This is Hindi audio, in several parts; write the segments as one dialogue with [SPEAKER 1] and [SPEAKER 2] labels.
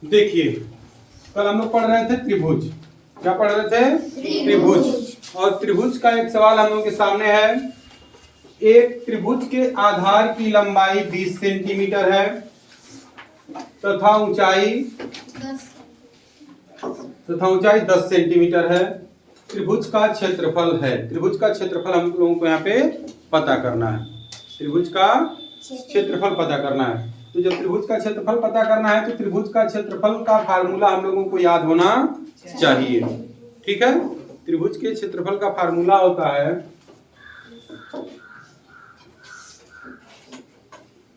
[SPEAKER 1] देखिए, कल हम लोग पढ़ रहे थे त्रिभुज। क्या पढ़ रहे थे? त्रिभुज। और त्रिभुज का एक सवाल हम लोग के सामने है। एक त्रिभुज के आधार की लंबाई 20 सेंटीमीटर है तथा ऊंचाई 10 सेंटीमीटर है। त्रिभुज का क्षेत्रफल है। त्रिभुज का क्षेत्रफल हम लोगों को यहाँ पे पता करना है। त्रिभुज का क्षेत्रफल पता करना है। तो जब त्रिभुज का क्षेत्रफल पता करना है तो त्रिभुज का क्षेत्रफल का फार्मूला हम लोगों को याद होना चाहिए। ठीक है, त्रिभुज के क्षेत्रफल का फार्मूला होता है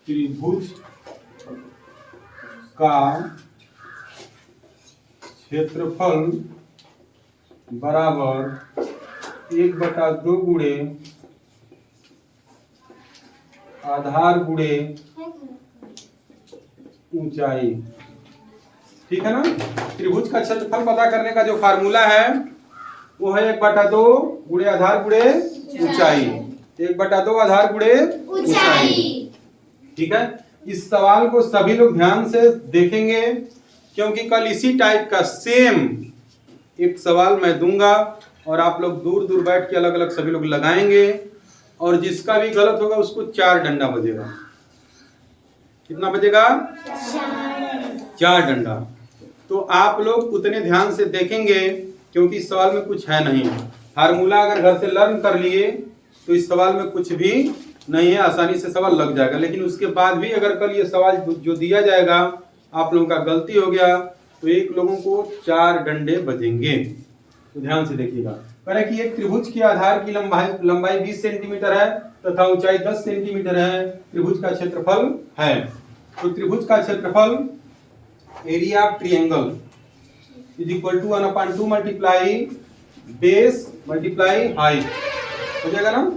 [SPEAKER 1] त्रिभुज का क्षेत्रफल बराबर 1/2 गुणे आधार गुणे ऊंचाई। ठीक है ना। त्रिभुज का क्षेत्रफल पता करने का जो फार्मूला है वो है 1/2 गुणे आधार गुणे ऊंचाई। 1/2 आधार गुणे ऊंचाई। ठीक है, इस सवाल को सभी लोग ध्यान से देखेंगे क्योंकि कल इसी टाइप का सेम एक सवाल मैं दूंगा और आप लोग दूर दूर बैठ के अलग अलग सभी लोग लगाएंगे और जिसका भी गलत होगा उसको 4 डंडा बजेगा। कितना बजेगा? 4 डंडा। तो आप लोग उतने ध्यान से देखेंगे क्योंकि इस सवाल में कुछ है नहीं। फार्मूला अगर घर से लर्न कर लिए तो इस सवाल में कुछ भी नहीं है, आसानी से सवाल लग जाएगा। लेकिन उसके बाद भी अगर कल ये सवाल जो दिया जाएगा आप लोगों का गलती हो गया तो एक लोगों को 4 डंडे बजेंगे। तो ध्यान से देखिएगा। कह रहे कि एक त्रिभुज के आधार की लंबाई 20 सेंटीमीटर है तथा ऊंचाई 10 सेंटीमीटर है। त्रिभुज का क्षेत्रफल है। तो त्रिभुज का क्षेत्रफल area of triangle is equal to 1/2 multiply base multiply height हो जाएगा ना,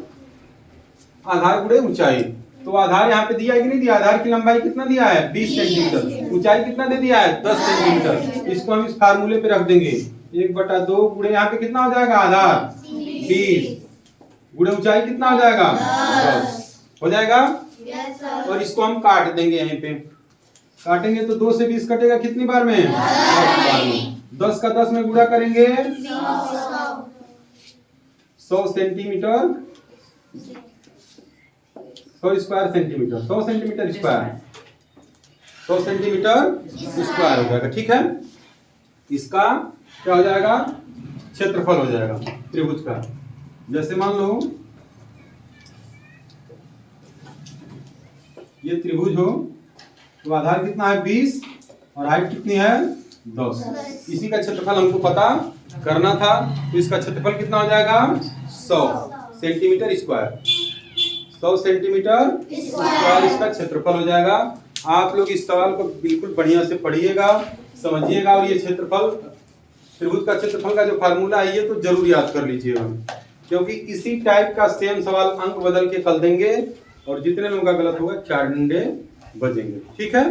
[SPEAKER 1] आधार गुणे ऊंचाई। तो आधार यहाँ पे दिया है कि नहीं दिया? आधार की लंबाई कितना दिया है? 20 सेंटीमीटर। ऊंचाई कितना दे दिया है? 10 सेंटीमीटर। इसको हम इस फार्मूले पे रख देंगे। 1/2 गुणे यहाँ पे कितना हो जाएगा? आधार 20 गुणे ऊंचाई कितना हो जाएगा? 10 हो जाएगा। और इसको हम काट देंगे। यहीं पे काटेंगे तो 2 से 20 कटेगा कितनी बार में? 10 बार में। 10 का 10 में गुणा करेंगे 100 centimetre 100 square centimetre 100 centimetre square 100 centimetre square हो जाएगा। ठीक है, इसका क्या हो जाएगा? क्षेत्रफल हो जाएगा त्रिभुज का। जैसे मान लो ये त्रिभुज हो तो आधार कितना है? 20 और हाइट कितनी है? 10। इसी का क्षेत्रफल हमको पता करना था तो इसका क्षेत्रफल कितना हो जाएगा? 100 सेंटीमीटर स्क्वायर 100 सेंटीमीटर स्क्वायर इसका क्षेत्रफल हो जाएगा। आप लोग इस सवाल को बिल्कुल बढ़िया से पढ़िएगा, समझिएगा और ये क्षेत्रफल त्रिभुज का क्षेत्रफल का जो फार्मूला है ये तो जरूर याद कर लीजिएगा क्योंकि इसी टाइप का सेम सवाल अंक बदल के कल देंगे और जितने लोगों का गलत होगा 4 डंडे बजेंगे। ठीक है।